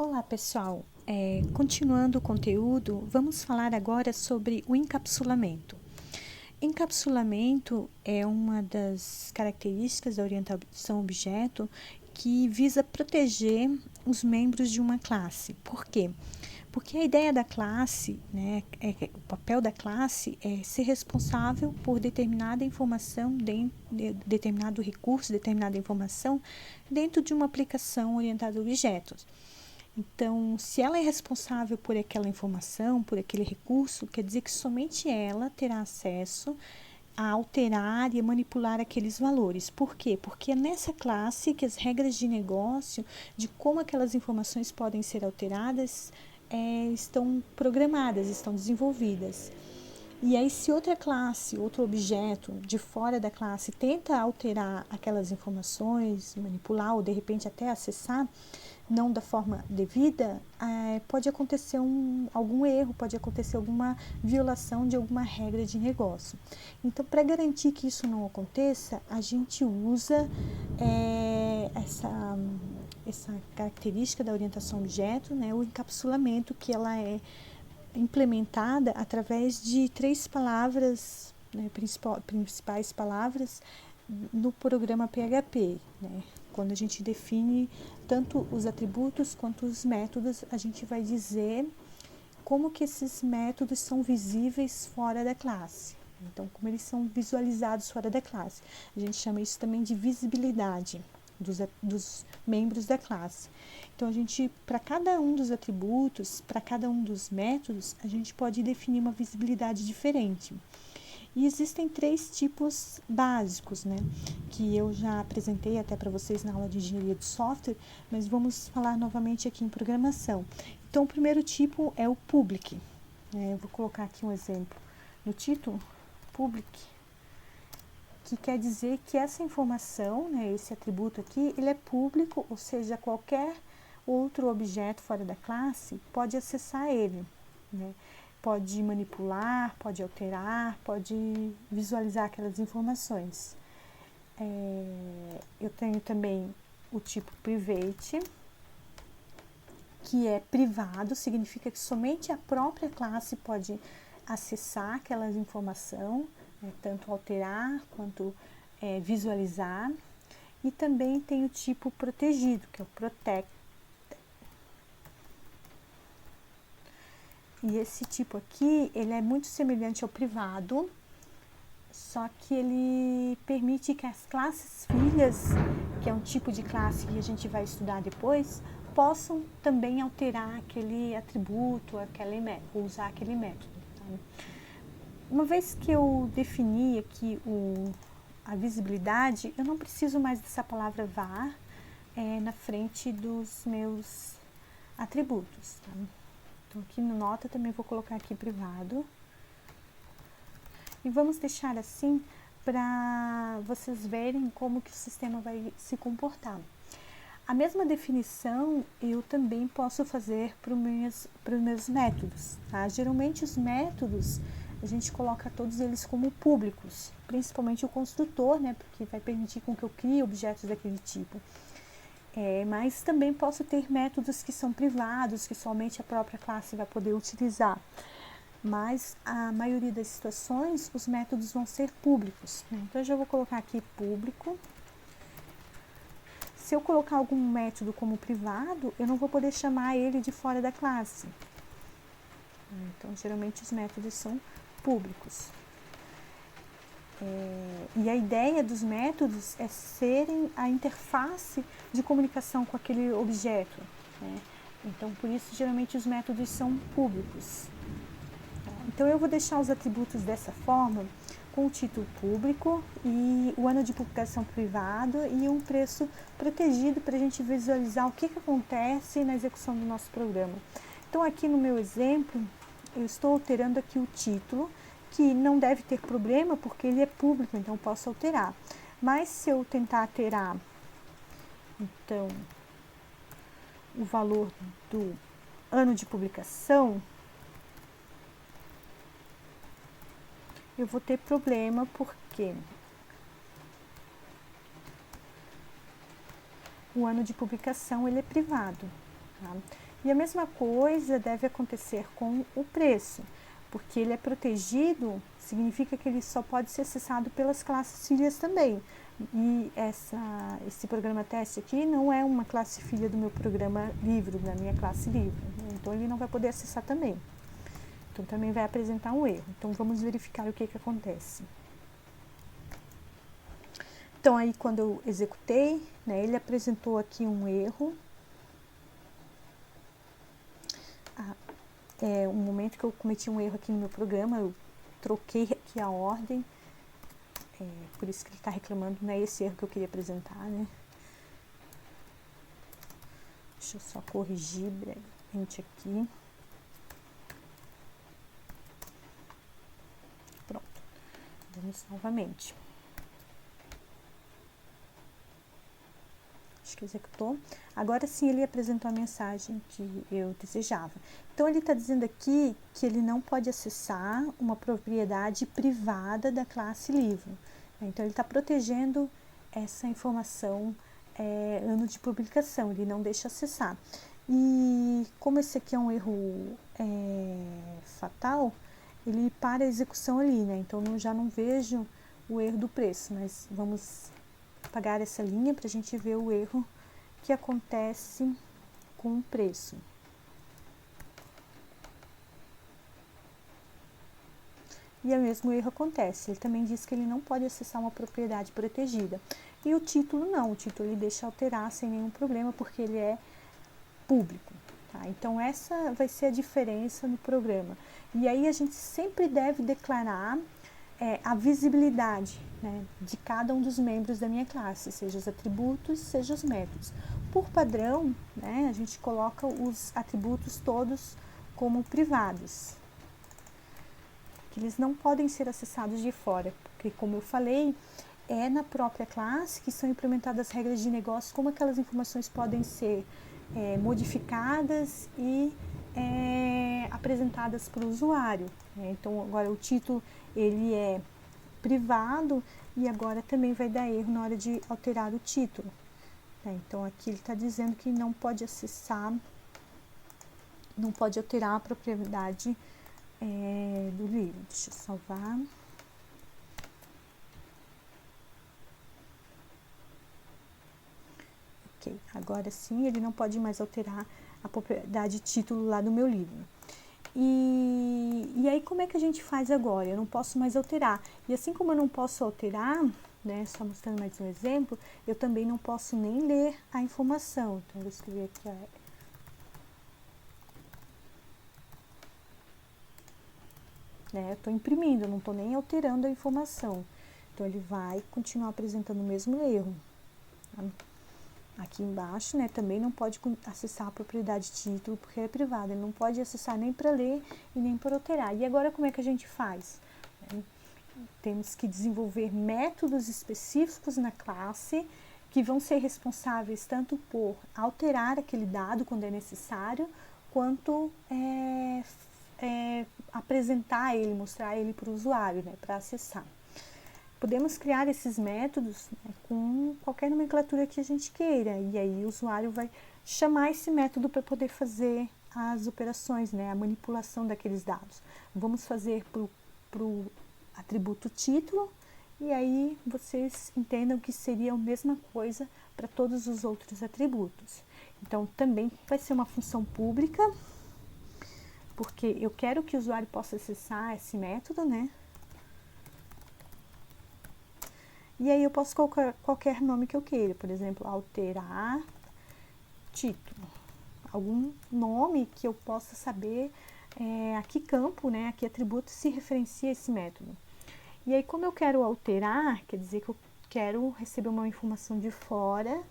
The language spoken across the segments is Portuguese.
Olá, pessoal. Continuando o conteúdo, vamos falar agora sobre o encapsulamento. Encapsulamento é uma das características da orientação objeto que visa proteger os membros de uma classe. Por quê? Porque a ideia da classe, o papel da classe é ser responsável por determinada informação, determinado recurso, determinada informação dentro de uma aplicação orientada a objetos. Então, se ela é responsável por aquela informação, por aquele recurso, quer dizer que somente ela terá acesso a alterar e a manipular aqueles valores. Por quê? Porque é nessa classe que as regras de negócio, de como aquelas informações podem ser alteradas, estão programadas, estão desenvolvidas. E aí, se outra classe, outro objeto de fora da classe tenta alterar aquelas informações, manipular ou de repente até acessar, não da forma devida, pode acontecer algum erro, pode acontecer alguma violação de alguma regra de negócio. Então, para garantir que isso não aconteça, a gente usa essa característica da orientação objeto, o encapsulamento, que ela é implementada através de 3 palavras, principais palavras no programa PHP, Quando a gente define tanto os atributos quanto os métodos, a gente vai dizer como que esses métodos são visíveis fora da classe. Então, como eles são visualizados fora da classe. A gente chama isso também de visibilidade dos membros da classe. Então, para cada um dos atributos, para cada um dos métodos, a gente pode definir uma visibilidade diferente. E existem 3 tipos básicos, que eu já apresentei até para vocês na aula de engenharia de software, mas vamos falar novamente aqui em programação. Então, o primeiro tipo é o public. Eu vou colocar aqui um exemplo no título, public, que quer dizer que essa informação, esse atributo aqui, ele é público, ou seja, qualquer outro objeto fora da classe pode acessar ele, Pode manipular, pode alterar, pode visualizar aquelas informações. Eu tenho também o tipo private, que é privado, significa que somente a própria classe pode acessar aquela informação, tanto alterar quanto visualizar. E também tem o tipo protegido, que é o protect. E esse tipo aqui, ele é muito semelhante ao privado, só que ele permite que as classes filhas, que é um tipo de classe que a gente vai estudar depois, possam também alterar aquele atributo, usar aquele método. Tá? Uma vez que eu defini aqui a visibilidade, eu não preciso mais dessa palavra var na frente dos meus atributos. Tá? Então, aqui no nota também vou colocar aqui privado. E vamos deixar assim para vocês verem como que o sistema vai se comportar. A mesma definição eu também posso fazer para os meus métodos. Tá? Geralmente os métodos, a gente coloca todos eles como públicos, principalmente o construtor, porque vai permitir com que eu crie objetos daquele tipo. Mas também posso ter métodos que são privados, que somente a própria classe vai poder utilizar. Mas a maioria das situações, os métodos vão ser públicos. Então, eu já vou colocar aqui público. Se eu colocar algum método como privado, eu não vou poder chamar ele de fora da classe. Então, geralmente os métodos são públicos. E a ideia dos métodos é serem a interface de comunicação com aquele objeto. Então, por isso, geralmente os métodos são públicos. Então, eu vou deixar os atributos dessa forma, com o título público e o ano de publicação privado e um preço protegido para a gente visualizar o que acontece na execução do nosso programa. Então, aqui no meu exemplo, eu estou alterando aqui o título, que não deve ter problema porque ele é público, então eu posso alterar. Mas se eu tentar alterar, então, o valor do ano de publicação, eu vou ter problema porque o ano de publicação ele é privado. Tá? E a mesma coisa deve acontecer com o preço, porque ele é protegido, significa que ele só pode ser acessado pelas classes filhas também. E esse programa teste aqui não é uma classe filha do meu programa livro, da minha classe livro. Então, ele não vai poder acessar também. Então, também vai apresentar um erro. Então, vamos verificar o que acontece. Então, aí, quando eu executei, né, ele apresentou aqui um erro. Um momento que eu cometi um erro aqui no meu programa, eu troquei aqui a ordem. Por isso que ele está reclamando, não é esse erro que eu queria apresentar, né? Deixa eu só corrigir brevemente aqui. Pronto. Vamos novamente. Acho que executou. Agora sim ele apresentou a mensagem que eu desejava. Então ele está dizendo aqui que ele não pode acessar uma propriedade privada da classe livro. Então ele está protegendo essa informação ano de publicação, ele não deixa acessar. E como esse aqui é um erro fatal, ele para a execução ali, né? Então eu já não vejo o erro do preço, mas vamos apagar essa linha para a gente ver o erro que acontece com o preço. E o mesmo erro acontece, ele também diz que ele não pode acessar uma propriedade protegida. E o título não, o título ele deixa alterar sem nenhum problema, porque ele é público. Tá? Então, essa vai ser a diferença no programa. E aí, a gente sempre deve declarar a visibilidade, né, de cada um dos membros da minha classe, seja os atributos, seja os métodos. Por padrão, né, a gente coloca os atributos todos como privados, que eles não podem ser acessados de fora, porque, como eu falei, é na própria classe que são implementadas as regras de negócio, como aquelas informações podem ser modificadas e apresentadas para o usuário. Então, agora o título ele é privado e agora também vai dar erro na hora de alterar o título. Então, aqui ele está dizendo que não pode acessar, não pode alterar a propriedade do livro. Deixa eu salvar. Ok, agora sim ele não pode mais alterar a propriedade título lá do meu livro. E aí como é que a gente faz agora? Eu não posso mais alterar. E assim como eu não posso alterar, né, só mostrando mais um exemplo, eu também não posso nem ler a informação. Então, eu vou escrever aqui eu estou imprimindo, eu não estou nem alterando a informação. Então, ele vai continuar apresentando o mesmo erro. Aqui embaixo, né, também não pode acessar a propriedade título, porque é privada. Ele não pode acessar nem para ler e nem para alterar. E agora, como é que a gente faz? Temos que desenvolver métodos específicos na classe que vão ser responsáveis tanto por alterar aquele dado quando é necessário, quanto apresentar ele, mostrar ele para o usuário, né, para acessar. Podemos criar esses métodos, né, com qualquer nomenclatura que a gente queira, e aí o usuário vai chamar esse método para poder fazer as operações, né, a manipulação daqueles dados. Vamos fazer para o atributo título, e aí vocês entendam que seria a mesma coisa para todos os outros atributos. Então, também vai ser uma função pública, porque eu quero que o usuário possa acessar esse método, né? E aí eu posso colocar qualquer nome que eu queira, por exemplo, alterar título. Algum nome que eu possa saber a que campo, né, a que atributo se referencia esse método. E aí, como eu quero alterar, quer dizer que eu quero receber uma informação de fora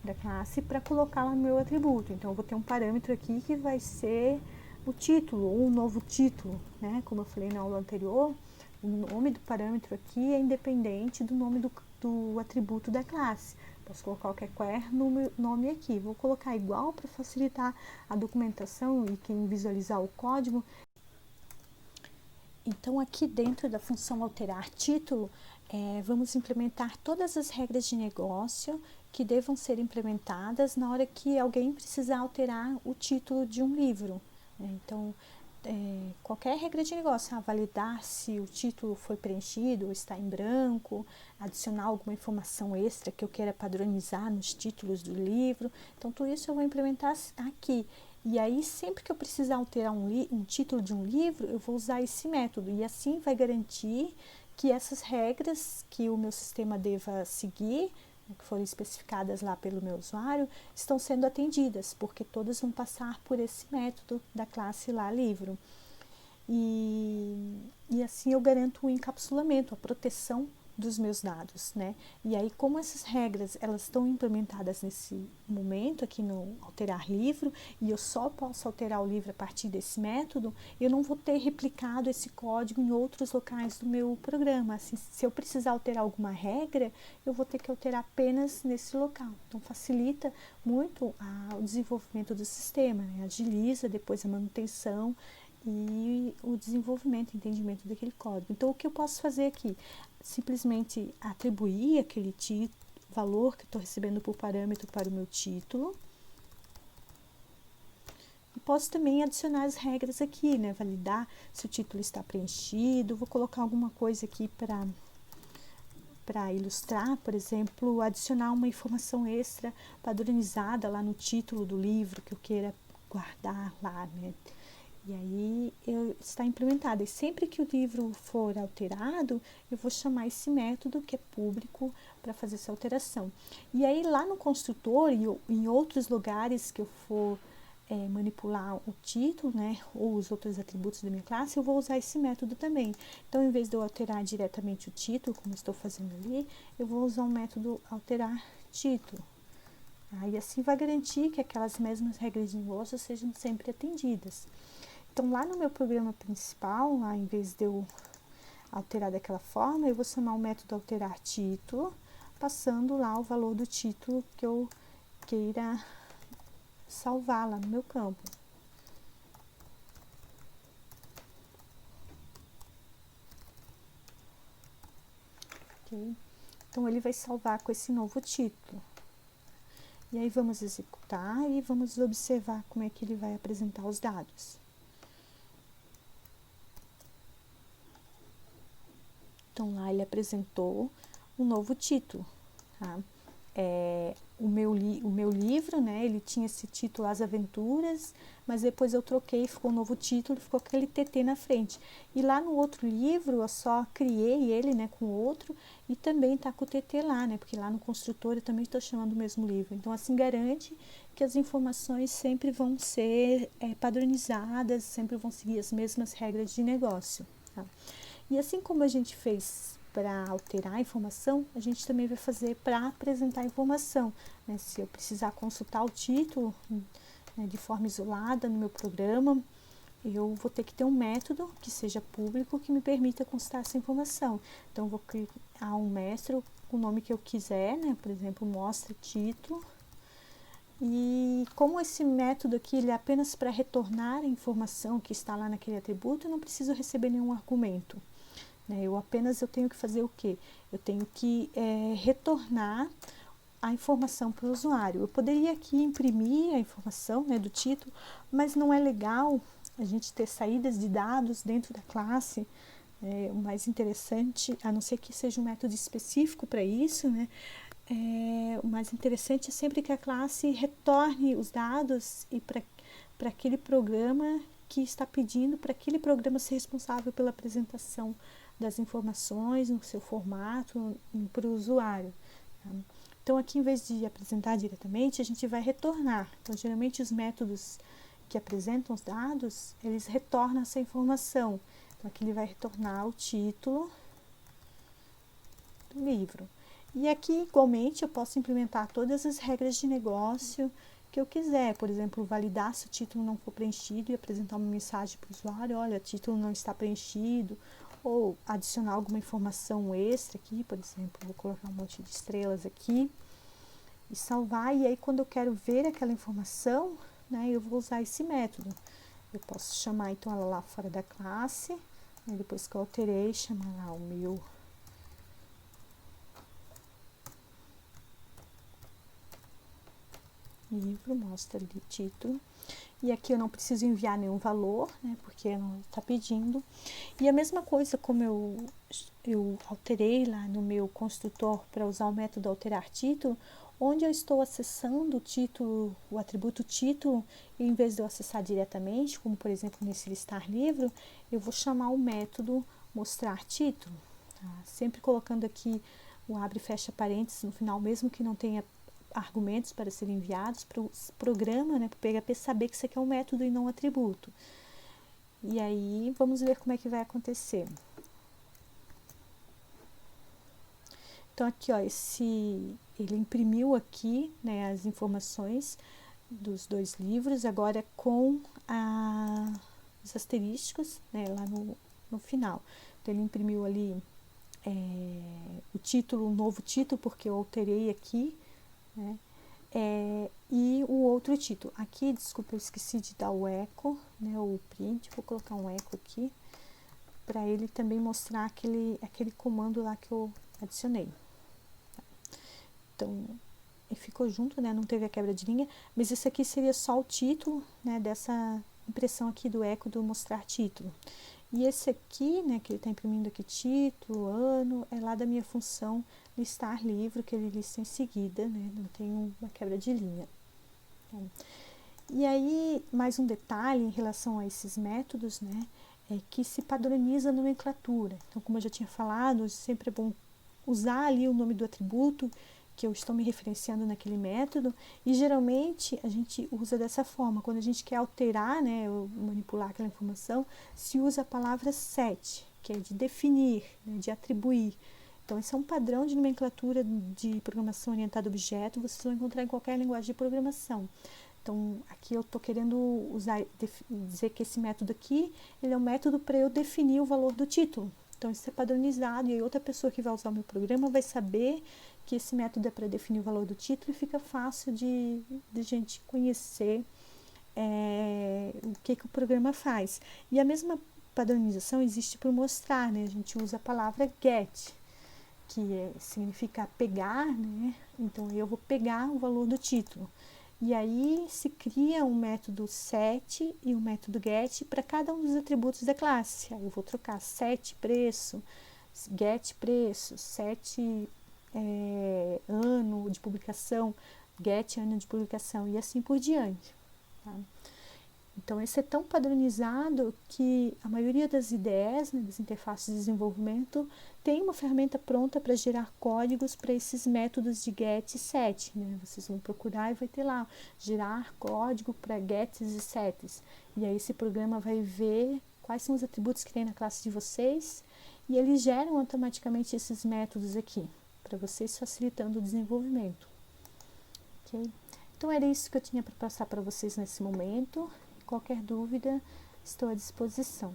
da classe para colocar lá no meu atributo. Então, eu vou ter um parâmetro aqui que vai ser o título, ou um novo título, né? Como eu falei na aula anterior, o nome do parâmetro aqui é independente do nome do atributo da classe. Posso colocar qualquer nome aqui. Vou colocar igual para facilitar a documentação e quem visualizar o código. Então, aqui dentro da função alterar título, vamos implementar todas as regras de negócio que devam ser implementadas na hora que alguém precisar alterar o título de um livro, né? Então, qualquer regra de negócio, validar se o título foi preenchido ou está em branco, adicionar alguma informação extra que eu queira padronizar nos títulos do livro. Então, tudo isso eu vou implementar aqui. E aí, sempre que eu precisar alterar um título de um livro, eu vou usar esse método. E assim vai garantir que essas regras que o meu sistema deva seguir, que foram especificadas lá pelo meu usuário, estão sendo atendidas, porque todas vão passar por esse método da classe lá livro. E assim eu garanto o encapsulamento, a proteção dos meus dados, né? E aí, como essas regras, elas estão implementadas nesse momento aqui no alterar livro, e eu só posso alterar o livro a partir desse método, eu não vou ter replicado esse código em outros locais do meu programa. Assim, se eu precisar alterar alguma regra, eu vou ter que alterar apenas nesse local. Então, facilita muito o desenvolvimento do sistema, né? Agiliza depois a manutenção e o desenvolvimento, entendimento daquele código. Então, o que eu posso fazer aqui? Simplesmente atribuir aquele valor que eu estou recebendo por parâmetro para o meu título. E posso também adicionar as regras aqui, né? Validar se o título está preenchido. Vou colocar alguma coisa aqui para ilustrar, por exemplo, adicionar uma informação extra padronizada lá no título do livro que eu queira guardar lá, né? E aí está implementada. E sempre que o livro for alterado, eu vou chamar esse método que é público para fazer essa alteração. E aí lá no construtor e em outros lugares que eu for manipular o título, né, ou os outros atributos da minha classe, eu vou usar esse método também. Então, em vez de eu alterar diretamente o título, como estou fazendo ali, eu vou usar o método alterar título. E assim vai garantir que aquelas mesmas regras de negócio sejam sempre atendidas. Então, lá no meu programa principal, lá, em vez de eu alterar daquela forma, eu vou chamar o método alterar título, passando lá o valor do título que eu queira salvar lá no meu campo. Okay? Então, ele vai salvar com esse novo título. E aí, vamos executar e vamos observar como é que ele vai apresentar os dados. Então, lá ele apresentou um novo título, tá? O meu livro, né, ele tinha esse título As Aventuras, mas depois eu troquei, ficou um novo título, ficou aquele TT na frente. E lá no outro livro, eu só criei ele, né, com outro, e também tá com o TT lá, né, porque lá no construtor eu também estou chamando o mesmo livro. Então, assim, garante que as informações sempre vão ser padronizadas, sempre vão seguir as mesmas regras de negócio, tá? E assim como a gente fez para alterar a informação, a gente também vai fazer para apresentar a informação, né? Se eu precisar consultar o título, né, de forma isolada no meu programa, eu vou ter que ter um método que seja público que me permita consultar essa informação. Então, eu vou criar um mestre com o nome que eu quiser, né? Por exemplo, mostra título. E como esse método aqui ele é apenas para retornar a informação que está lá naquele atributo, eu não preciso receber nenhum argumento. Eu tenho que fazer o quê? Eu tenho que retornar a informação para o usuário. Eu poderia aqui imprimir a informação, né, do título, mas não é legal a gente ter saídas de dados dentro da classe. O mais interessante, a não ser que seja um método específico para isso, né, o mais interessante é sempre que a classe retorne os dados e para aquele programa que está pedindo, para aquele programa ser responsável pela apresentação das informações no seu formato para o usuário. Tá? Então, aqui, em vez de apresentar diretamente, a gente vai retornar. Então, geralmente, os métodos que apresentam os dados, eles retornam essa informação. Então, aqui ele vai retornar o título do livro. E aqui, igualmente, eu posso implementar todas as regras de negócio que eu quiser. Por exemplo, validar se o título não for preenchido e apresentar uma mensagem para o usuário: olha, o título não está preenchido. Ou adicionar alguma informação extra aqui, por exemplo, vou colocar um monte de estrelas aqui e salvar. E aí, quando eu quero ver aquela informação, né, eu vou usar esse método. Eu posso chamar, então, ela lá fora da classe, né, depois que eu alterei, chamar lá o meu livro, mostra ali o título. E aqui eu não preciso enviar nenhum valor, né, porque não está pedindo. E a mesma coisa, como eu alterei lá no meu construtor para usar o método alterar título, onde eu estou acessando o título, o atributo título, e em vez de eu acessar diretamente, como por exemplo nesse listar livro, eu vou chamar o método mostrar título, tá? Sempre colocando aqui o abre e fecha parênteses no final, mesmo que não tenha argumentos para serem enviados para o programa, né, para o PHP saber que isso aqui é um método e não um atributo. E aí vamos ver como é que vai acontecer. Então aqui, ó, ele imprimiu aqui, né, as informações dos dois livros, agora com os asterísticos, né, lá no final. Então ele imprimiu ali o título, um novo título, porque eu alterei aqui, né, e o outro título. Aqui, desculpa, eu esqueci de dar o eco, né, o print, vou colocar um eco aqui, para ele também mostrar aquele comando lá que eu adicionei. Então, ficou junto, né, não teve a quebra de linha, mas esse aqui seria só o título, né, dessa impressão aqui do eco do mostrar título. E esse aqui, né, que ele está imprimindo aqui título, ano, é lá da minha função listar livro, que ele lista em seguida, né, não tem uma quebra de linha. E aí, mais um detalhe em relação a esses métodos, né, é que se padroniza a nomenclatura. Então, como eu já tinha falado, sempre é bom usar ali o nome do atributo que eu estou me referenciando naquele método, e geralmente a gente usa dessa forma. Quando a gente quer alterar, né, ou manipular aquela informação, se usa a palavra set, que é de definir, né, de atribuir. Então, esse é um padrão de nomenclatura de programação orientada a objeto, vocês vão encontrar em qualquer linguagem de programação. Então, aqui eu estou querendo dizer que esse método aqui, ele é um método para eu definir o valor do título. Então, isso é padronizado, e aí outra pessoa que vai usar o meu programa vai saber que esse método é para definir o valor do título, e fica fácil de gente conhecer o que o programa faz. E a mesma padronização existe para mostrar, né? A gente usa a palavra get, que significa pegar, né? Então, eu vou pegar o valor do título. E aí se cria um método set e um método get para cada um dos atributos da classe. Aí eu vou trocar set preço, get preço, set ano de publicação, get ano de publicação, e assim por diante. Tá? Então, esse é tão padronizado que a maioria das IDEs, né, das interfaces de desenvolvimento, tem uma ferramenta pronta para gerar códigos para esses métodos de get e set. Né? Vocês vão procurar e vai ter lá, gerar código para gets e sets. E aí esse programa vai ver quais são os atributos que tem na classe de vocês, e eles geram automaticamente esses métodos aqui, para vocês, facilitando o desenvolvimento. Okay? Então, era isso que eu tinha para passar para vocês nesse momento. Qualquer dúvida, estou à disposição.